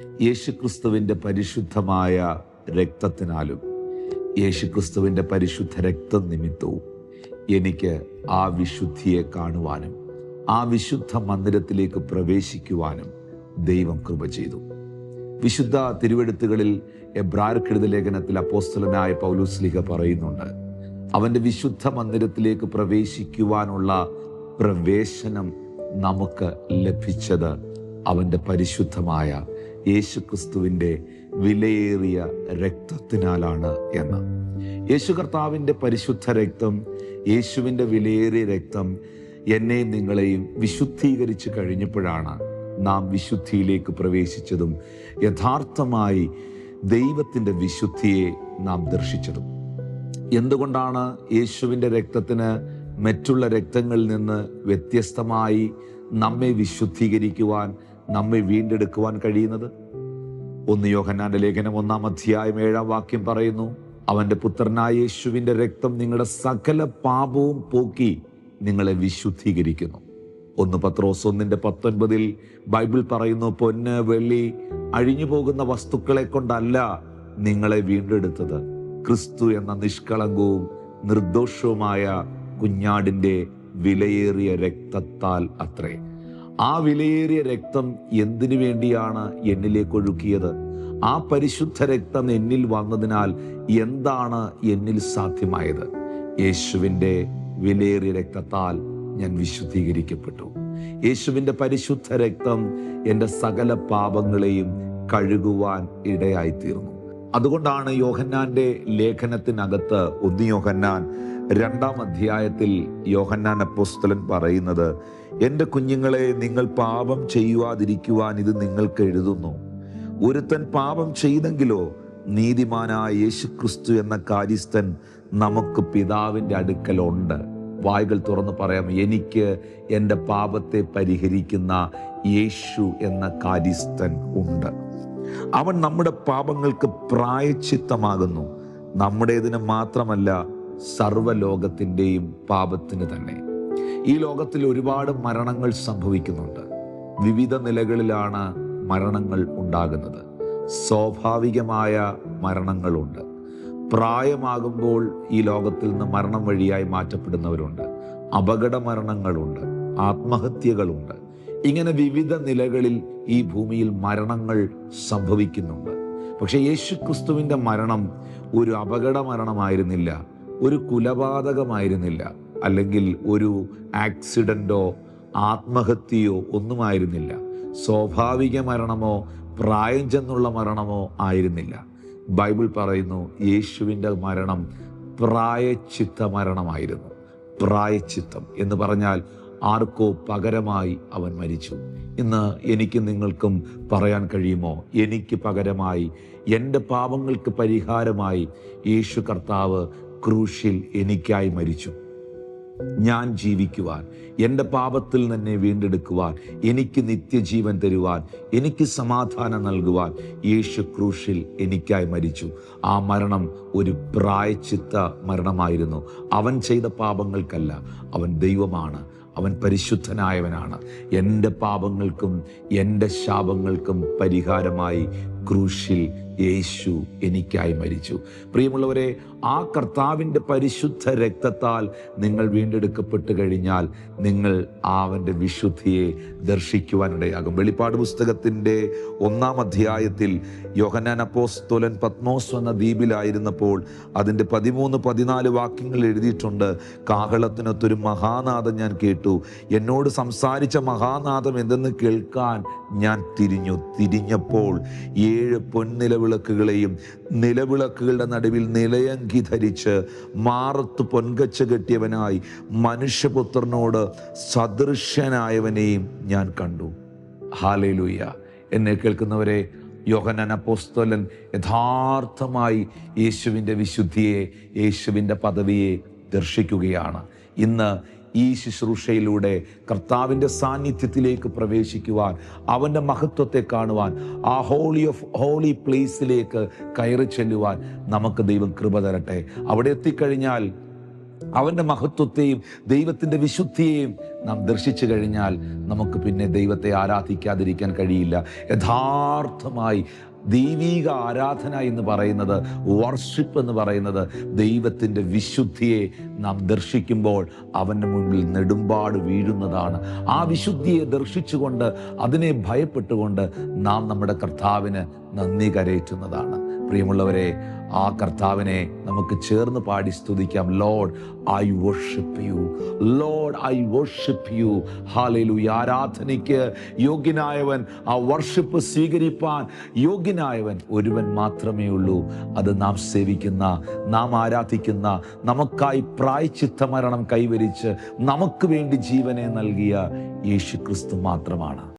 യേശുക്രിസ്തുവിൻ്റെ പരിശുദ്ധമായ രക്തത്തിനാലും യേശുക്രിസ്തുവിൻ്റെ പരിശുദ്ധ രക്തം നിമിത്തവും എനിക്ക് ആ വിശുദ്ധിയെ കാണുവാനും ആ വിശുദ്ധ മന്ദിരത്തിലേക്ക് പ്രവേശിക്കുവാനും ദൈവം കൃപ ചെയ്തു. വിശുദ്ധ തിരുവെഴുത്തുകളിൽ എബ്രായർക്കെഴുതിയ ലേഖനത്തിൽ അപ്പോസ്തലനായ പൗലോസ്ലീഹ പറയുന്നുണ്ട്, അവൻ്റെ വിശുദ്ധ മന്ദിരത്തിലേക്ക് പ്രവേശിക്കുവാനുള്ള പ്രവേശനം നമുക്ക് ലഭിച്ചത് അവൻ്റെ പരിശുദ്ധമായ യേശുക്രിസ്തുവിൻ്റെ വിലയേറിയ രക്തത്തിനാലാണ് എന്ന്. യേശു കർത്താവിൻ്റെ പരിശുദ്ധ രക്തം, യേശുവിൻ്റെ വിലയേറിയ രക്തം എന്നെയും നിങ്ങളെയും വിശുദ്ധീകരിച്ച് കഴിഞ്ഞപ്പോഴാണ് നാം വിശുദ്ധിയിലേക്ക് പ്രവേശിച്ചതും യഥാർത്ഥമായി ദൈവത്തിൻ്റെ വിശുദ്ധിയെ നാം ദർശിച്ചതും. എന്തുകൊണ്ടാണ് യേശുവിൻ്റെ രക്തത്തിന് മറ്റുള്ള രക്തങ്ങളിൽ നിന്ന് വ്യത്യസ്തമായി നമ്മെ വിശുദ്ധീകരിക്കുവാൻ, നമ്മെ വീണ്ടെടുക്കുവാൻ കഴിയുന്നത്? 1 യോഹന്നാന്റെ ലേഖനം 1-ാം അധ്യായം 7-ാം വാക്യം പറയുന്നു, അവൻ്റെ പുത്രനായ യേശുവിൻ്റെ രക്തം നിങ്ങളുടെ സകല പാപവും പോക്കി നിങ്ങളെ വിശുദ്ധീകരിക്കുന്നു. 1 പത്രോസ് 1:19 ബൈബിൾ പറയുന്നു, പൊന്ന് വെള്ളി അഴിഞ്ഞു പോകുന്ന വസ്തുക്കളെ കൊണ്ടല്ല നിങ്ങളെ വീണ്ടെടുത്തത്, ക്രിസ്തു എന്ന നിഷ്കളങ്കവും നിർദോഷവുമായ കുഞ്ഞാടിൻ്റെ വിലയേറിയ രക്തത്താൽ അത്രേ. ആ വിലയേറിയ രക്തം എന്തിനു വേണ്ടിയാണ് എന്നിലേക്ക് ഒഴുക്കിയത്? ആ പരിശുദ്ധ രക്തം എന്നിൽ വന്നതിനാൽ എന്താണ് എന്നിൽ സാധ്യമായത്? യേശുവിൻ്റെ വിലയേറിയ രക്തത്താൽ ഞാൻ വിശുദ്ധീകരിക്കപ്പെട്ടു. യേശുവിൻ്റെ പരിശുദ്ധ രക്തം എൻ്റെ സകല പാപങ്ങളെയും കഴുകുവാൻ ഇടയായിത്തീർന്നു. അതുകൊണ്ടാണ് യോഹന്നാന്റെ ലേഖനത്തിനകത്ത് 1 യോഹന്നാൻ 2-ാം അധ്യായത്തിൽ യോഹന്നാൻ അപ്പോസ്തലൻ പറയുന്നത്, എൻ്റെ കുഞ്ഞുങ്ങളെ, നിങ്ങൾ പാപം ചെയ്യുവാതിരിക്കുവാൻ ഇത് നിങ്ങൾക്ക് എഴുതുന്നു. ഒരുത്തൻ പാപം ചെയ്തെങ്കിലോ നീതിമാനായ യേശുക്രിസ്തു എന്ന കാര്യസ്ഥൻ നമുക്ക് പിതാവിൻ്റെ അടുക്കലുണ്ട്. വായ്കൾ തുറന്ന് പറയാം, എനിക്ക് എൻ്റെ പാപത്തെ പരിഹരിക്കുന്ന യേശു എന്ന കാര്യസ്ഥൻ ഉണ്ട്. അവൻ നമ്മുടെ പാപങ്ങൾക്ക് പ്രായശ്ചിത്തമാകുന്നു. നമ്മുടേതിന് മാത്രമല്ല, സർവ്വലോകത്തിൻ്റെയും പാപത്തിന് തന്നെ. ഈ ലോകത്തിൽ ഒരുപാട് മരണങ്ങൾ സംഭവിക്കുന്നുണ്ട്. വിവിധ നിലകളിലാണ് മരണങ്ങൾ ഉണ്ടാകുന്നത്. സ്വാഭാവികമായ മരണങ്ങളുണ്ട്. പ്രായമാകുമ്പോൾ ഈ ലോകത്തിൽ നിന്ന് മരണം വഴിയായി മാറ്റപ്പെടുന്നവരുണ്ട്. അപകട മരണങ്ങളുണ്ട്, ആത്മഹത്യകളുണ്ട്. ഇങ്ങനെ വിവിധ നിലകളിൽ ഈ ഭൂമിയിൽ മരണങ്ങൾ സംഭവിക്കുന്നുണ്ട്. പക്ഷെ യേശുക്രിസ്തുവിൻ്റെ മരണം ഒരു അപകട മരണമായിരുന്നില്ല, ഒരു കൊലപാതകമായിരുന്നില്ല, അല്ലെങ്കിൽ ഒരു ആക്സിഡൻറ്റോ ആത്മഹത്യയോ ഒന്നുമായിരുന്നില്ല. സ്വാഭാവിക മരണമോ പ്രായം ചെന്നുള്ള മരണമോ ആയിരുന്നില്ല. ബൈബിൾ പറയുന്നു, യേശുവിൻ്റെ മരണം പ്രായശ്ചിത്ത മരണമായിരുന്നു. പ്രായശ്ചിത്തം എന്ന് പറഞ്ഞാൽ ആർക്കോ പകരമായി അവൻ മരിച്ചു. ഇന്ന് എനിക്ക് നിങ്ങൾക്കും പറയാൻ കഴിയുമോ, എനിക്ക് പകരമായി, എൻ്റെ പാപങ്ങൾക്ക് പരിഹാരമായി യേശു കർത്താവ് ക്രൂശിൽ എനിക്കായി മരിച്ചു. ഞാൻ ജീവിക്കുവാൻ, എൻ്റെ പാപത്തിൽ തന്നെ വീണ്ടെടുക്കുവാൻ, എനിക്ക് നിത്യജീവൻ തരുവാൻ, എനിക്ക് സമാധാനം നൽകുവാൻ യേശു ക്രൂശിൽ എനിക്കായി മരിച്ചു. ആ മരണം ഒരു പ്രായശ്ചിത്ത മരണമായിരുന്നു. അവൻ ചെയ്ത പാപങ്ങൾക്കല്ല, അവൻ ദൈവമാണ്, അവൻ പരിശുദ്ധനായവനാണ്. എൻ്റെ പാപങ്ങൾക്കും എൻ്റെ ശാപങ്ങൾക്കും പരിഹാരമായി ക്രൂശിൽ യേശു എനിക്കായി മരിച്ചു. പ്രിയമുള്ളവരെ, ആ കർത്താവിൻ്റെ പരിശുദ്ധ രക്തത്താൽ നിങ്ങൾ വീണ്ടെടുക്കപ്പെട്ട് കഴിഞ്ഞാൽ നിങ്ങൾ അവൻ്റെ വിശുദ്ധിയെ ദർശിക്കുവാനിടയാകും. വെളിപ്പാട് പുസ്തകത്തിൻ്റെ 1-ാം അധ്യായത്തിൽ യോഹന്നാൻ അപ്പോസ്തലൻ പത്മോസ് എന്ന ദ്വീപിലായിരുന്നപ്പോൾ അതിൻ്റെ 13-14 വാക്യങ്ങൾ എഴുതിയിട്ടുണ്ട്. കാഹളത്തിനൊത്തൊരു മഹാനാദം ഞാൻ കേട്ടു. എന്നോട് സംസാരിച്ച മഹാനാദം എന്തെന്ന് കേൾക്കാൻ ഞാൻ തിരിഞ്ഞപ്പോൾ 7 പൊൻനിലവിളക്കുകളെയും നിലവിളക്കുകളുടെ നടുവിൽ നിലയങ്കി ധരിച്ച് മാറത്ത് പൊൻകച്ച കെട്ടിയവനായി മനുഷ്യപുത്രനോട് സദൃശ്യനായവനെയും ഞാൻ കണ്ടു. ഹല്ലേലൂയ. എന്നെ കേൾക്കുന്നവരെ, യോഹന്നാൻ അപ്പോസ്തലൻ യഥാർത്ഥമായി യേശുവിൻ്റെ വിശുദ്ധിയെ, യേശുവിൻ്റെ പദവിയെ ദർശിക്കുകയാണ്. ഇന്ന് ഈ ശുശ്രൂഷയിലൂടെ കർത്താവിൻ്റെ സാന്നിധ്യത്തിലേക്ക് പ്രവേശിക്കുവാൻ, അവൻ്റെ മഹത്വത്തെ കാണുവാൻ, ആ ഹോളി ഓഫ് ഹോളി പ്ലേസിലേക്ക് കയറി ചെല്ലുവാൻ നമുക്ക് ദൈവം കൃപ തരട്ടെ. അവിടെ എത്തിക്കഴിഞ്ഞാൽ അവൻ്റെ മഹത്വത്തെയും ദൈവത്തിൻ്റെ വിശുദ്ധിയെയും നാം ദർശിച്ചു കഴിഞ്ഞാൽ നമുക്ക് പിന്നെ ദൈവത്തെ ആരാധിക്കാതിരിക്കാൻ കഴിയില്ല. യഥാർത്ഥമായി ദൈവീക ആരാധന എന്ന് പറയുന്നത്, വർഷിപ്പ് എന്ന് പറയുന്നത്, ദൈവത്തിൻ്റെ വിശുദ്ധിയെ നാം ദർശിക്കുമ്പോൾ അവൻ്റെ മുൻപിൽ നെടുമ്പാട് വീഴുന്നതാണ്. ആ വിശുദ്ധിയെ ദർശിച്ചുകൊണ്ട് അതിനെ ഭയപ്പെട്ടുകൊണ്ട് നാം നമ്മുടെ കർത്താവിന് നന്ദി കരേറ്റുന്നതാണ്. പ്രിയമുള്ളവരെ, ആ കർത്താവിനെ നമുക്ക് ചേർന്ന് പാടി സ്തുതിക്കാം. Lord I worship you, Lord I worship you. Hallelujah. ആരാധനയ്ക്ക് യോഗ്യനായവൻ, ആ വർഷിപ്പ് സ്വീകരിപ്പാൻ യോഗ്യനായവൻ ഒരുവൻ മാത്രമേ ഉള്ളൂ. അത് നാം സേവിക്കുന്ന, നാം ആരാധിക്കുന്ന, നമുക്കായി പ്രായശ്ചിത്ത മരണം കൈവരിച്ച് നമുക്ക് വേണ്ടി ജീവനെ നൽകിയ യേശുക്രിസ്തു മാത്രമാണ്.